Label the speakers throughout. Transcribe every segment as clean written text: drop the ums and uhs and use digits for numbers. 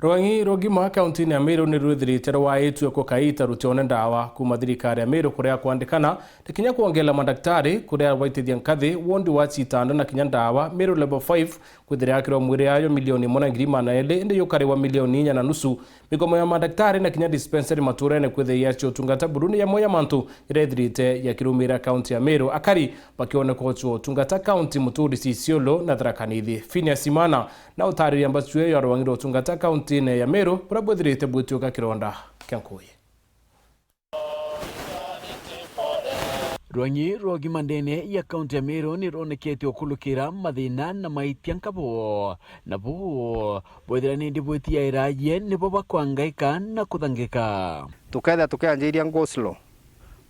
Speaker 1: Rwangi rogima kaunti ya Meru ni ruthirite rwaitwe ko kaita rutione ndawa kuma thirikari ya Meru kuria kwandikana tikinya kuongela madaktari kuria waitithia nkathi wondi wa citanda na kinya ndawa Meru level 5 kwithira akiro mwiri yayo milioni 1.2 indi yukari wa milioni 4.5 migomo ya madaktari na kinya dispensary maturene kwithia yacho utungata buruni ya moya mantu irethirite ya kirumira kaunti ya Meru akari bakione ko utungata kaunti muturi Isiolo na Tharaka Nithi Phineas Imana na utari ambasue ya Rwangi utungata kaunti ya Meru burabwithirite bwitioka kironda kyankuye
Speaker 2: Rwangi rogima ndene ya kaunti ya Meru ni ronekete okulukira mathina na maitia nkabo na bo bwethira nindi bwitia iraye nibo bakwangaika na kuthangika
Speaker 3: tukianjiria ngoslo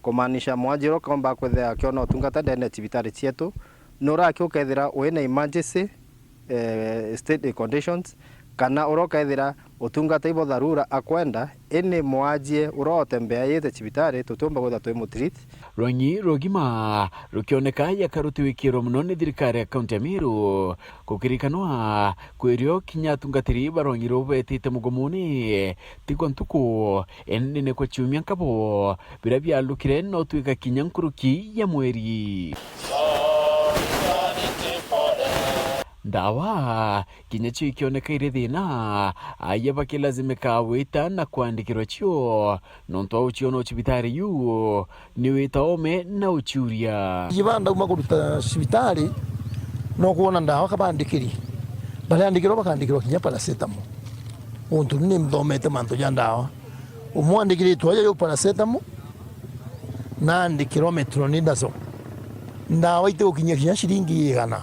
Speaker 3: kumaanisha mwajiro kwamba kwethira kiona utungata ndene cibitari cietu nura kiukethira wina emergency state conditions kana urokaithira utungata ibo dharura akwenda ene mwajie urotembea yete cibitari tutumba gwetha twi mutreat.
Speaker 2: Rwangi rogima rukioneka yakarutiwikiro muno ni thirikari ya kaunti ya Meru kukirikanwa kwirio kinya tungatiri barongiro betite mugomuni tikwa ntuku ene kwa chumia nkabo birabya lukire no twika kinya nkuruki ya mweri ndawa kinya chiu ikioneka iri thina aya bakilazimika wita na kuandikirwa chio nontu au chio no cibitari yu ni wita ome na uchuria
Speaker 4: jibanda uma kuruta cibitari no kuona ndawa kabandikiri bale andikirwa bakandikirwa kinya paracetamol untu ni mthomete mantu ya ndawa umwandikiri twaje yo paracetamol na andikirwa metronidazole ndawa ite ukinya kinya shilingi 100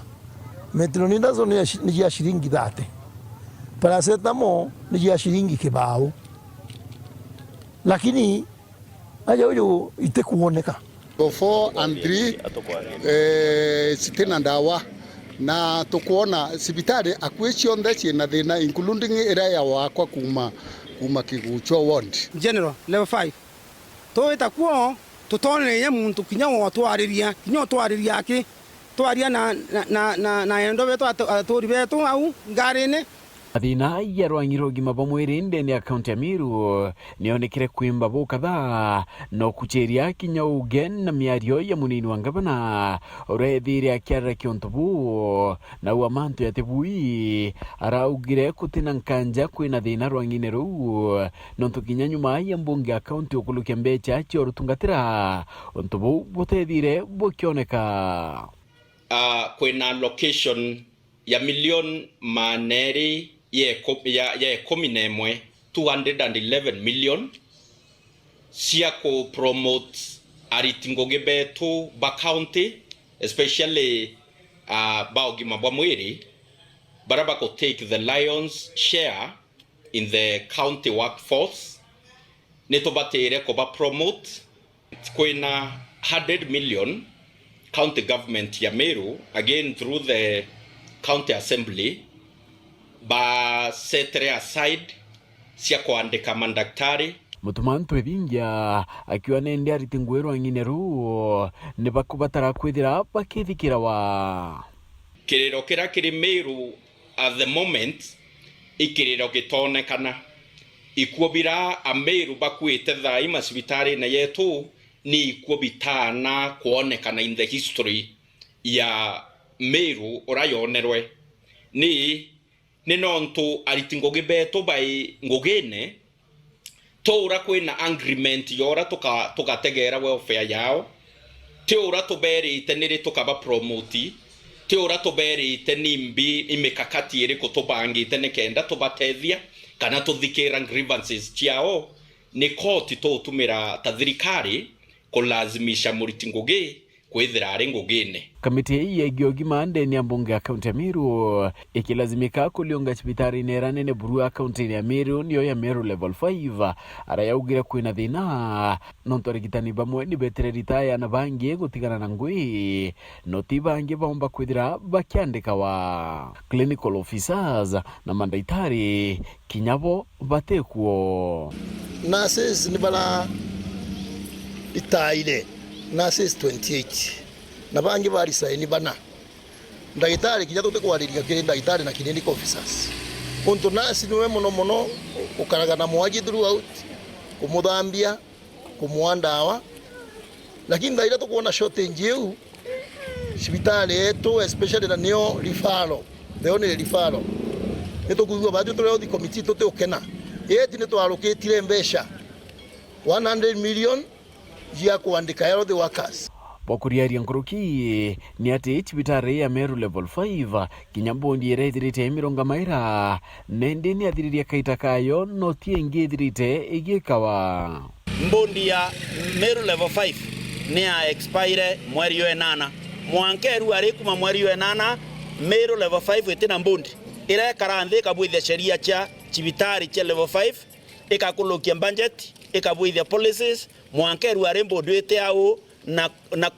Speaker 4: metronidazole ni ya shilingi 30 paracetamol ni ya shilingi kibao lakini aja huyo ite kuoneka
Speaker 5: 4 and 3 sitina ndawa na tukuona sibitari akwichi onde china thina including area wakwa kuma kigucho ward
Speaker 6: general level 5 to itakuo tutone ye muntu kinya watwariria ki twaria na endo beto atori beto au ngarine
Speaker 2: athina ya Rwangi rogima bamwiri ndene ya kaunti ya Meru nionekire kwimba bo kadhaa no kucheria kinya ugen na miario ya munini wa ngavana urethire akiara kiontobu na uamantu ya tebui araugire kutina nkanja kwina thina Rwangi ru nontu kinya nyuma ya mbunge ya kaunti okulukia mbecha cho rutungatira ontobu botethire bokioneka
Speaker 7: kwina location ya milioni maneri ye 211 million cia ko promote aritingoge betu ba county especially baogima bwa mwiri baraba ko take the lions share in the county workforce neto batere ko ba promote kwina 100 million county government ya Meru again through the county assembly ba setre aside cia kuandika mandaktari
Speaker 2: mutumantu ebingia akiwa nende aritingwe Rwangi ru ne bakubatara kwithira bakithikira wa
Speaker 7: kiriro kira kiri Meru at the moment ikiriro gitonekana ikuobira a Meru bakwite thai masibitari na yetu ni ikuobitana kuonekana in the history ya Meru orayonerwe ni nontu aritingoge beto bai ngogene tora kwina agreement yora tukategera welfare yao teora toberi tenere tukaba promote teora toberi tenimbi imekakati ire kutobangi tenekenda tobatethia kana tuthikira grievances ciao ni koti to tumira tathirikari kulazimisha muritingoge kwithira ari ngogene
Speaker 2: kamiti ya giogima ndeni ya mbunge ya kaunti ya Meru ikilazimika kulionga cibitari nera nene buru ya kaunti ya Meru niyo ya Meru level 5 arayaugira kwina thina nontu arigitani bamwe ni betere ritaya na bangi gutigana na ngui noti bangi baomba kwithira bakiandika wa clinical officers na mandaitari kinyabo batekuo
Speaker 4: nurses ni bala itaile nurses 28 na bangi bari saini bana ndagitari kinya tute kwariria kiri ndagitari na clinical officers untu nasi niwe muno ukaraga na mwaji throughout kumuthambia kumuandawa, lakini ndaira tukuona shortage yeu sibitari yetu especially na neo referral the only referral neto kuigwa bado tule the committee tote okena yeti neto allocate mbesha 100 million ya kuandika yaro the workers
Speaker 2: Bokuriaria Nkuruki ni ati chibitari ya Meru level 5 kinyambondi yerethirite emironga maira nende ni athiriria kaita kayo no tiengi ethirite igikawa
Speaker 8: mbondi ya Meru level 5 ni a expire mweri wa 8 mwankeru ari kuma mweri wa 8 Meru level 5 itina mbondi ira karanthi kabwithia sheria cha chibitari cha level 5 ikakulukia budget ikabwithia policies mwankeru ari mbondi ite ao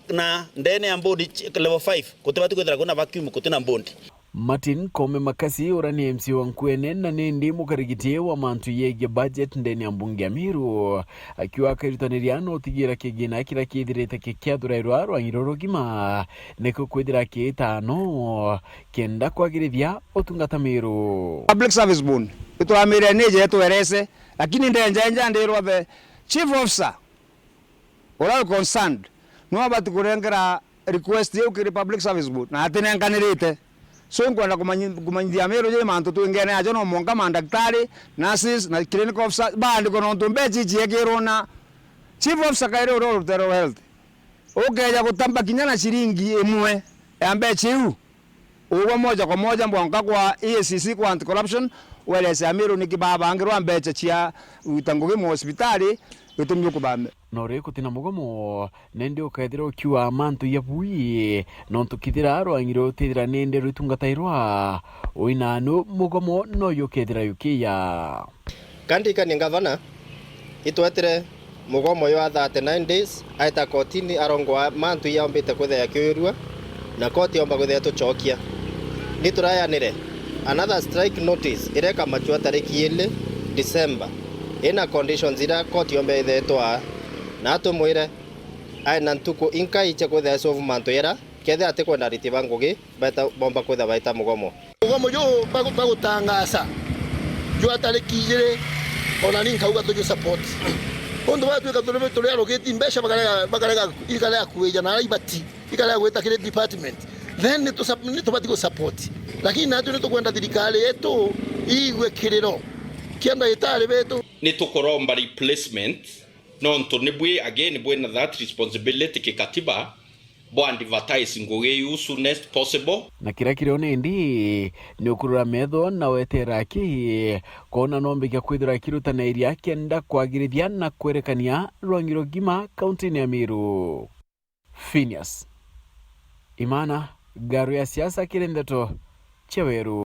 Speaker 8: na ndene ya mbondi level 5 kutibatu kwethira kuna vacuum kutina mbondi.
Speaker 2: Martin Kome Makasi urani MC wa Nkwene na nindi mukarigitie wa mantu yege budget ndeni ya mbunge ya Miru akiwa akaritaniria utigira kigina kira kithirite kikiathurairwa rwangiroro gima neko kwithira kitano kenda kwagirithia utungata Miru
Speaker 6: public service bond itwamire nije twerese lakini ndenja ndirwa the chief officer oral concerned no abati kurengera request yo ki public service board na atinenganirite so ngwenda kumanyithia Miru je mantu twingene ajo no monga mandaktari nurses na clinical officer bandi kono ntumbeji jiegero na chief officer kairo ro rutero health ogeja gutamba kinyana shiringi imwe ambe chiu uwa moja kwa moja mbwanka kwa EACC kwa anti corruption welese Miru nikibaba angirwa mbeche chia utanguge mu hospitali utumye kubambe
Speaker 2: nore kutina mugomo nende ukaithira ukiwa mantu yabui no tukithira rwangiro tithira nende rutungatairwa uinanu mugomo no yukethira yukiya
Speaker 3: Kandika ni gavana itwetire mugomo yo 39 days aita kotini arongwa mantu yambite kwethia kiurua na koti yomba kwethia tuchokia ni turayanire another strike notice ireka machua tariki 2 December ina conditions ira koti yombe ithetwa na tumwire aina ntuko inka iche kwethia solve mantu yera kethe ate kwenda ritiba ngugi beta bomba kwethia baita mugomo
Speaker 4: yo bagutangasa yo atariki 2 ona ninkauga tujo support ondo watu katulebe tole allocate mbesha bagarega ikala kueja na ibati ikala gweta kile department then to batiko support lakini natu nito kwenda thirikali yetu igwe kiriro kienda itale betu
Speaker 7: ni tukoromba replacement no ntonibwe again bwe na that responsibility kikatiba bo advertise nguge you soonest possible
Speaker 2: na kira kirone ndi ni ukurura metho na wetera ki kona nombe kya kwithira kirutana iria kenda kwagirithia na kwerekania rwangiro gima county ya Miru. Phineas Imana garu ya siasa kirendeto Cheweru.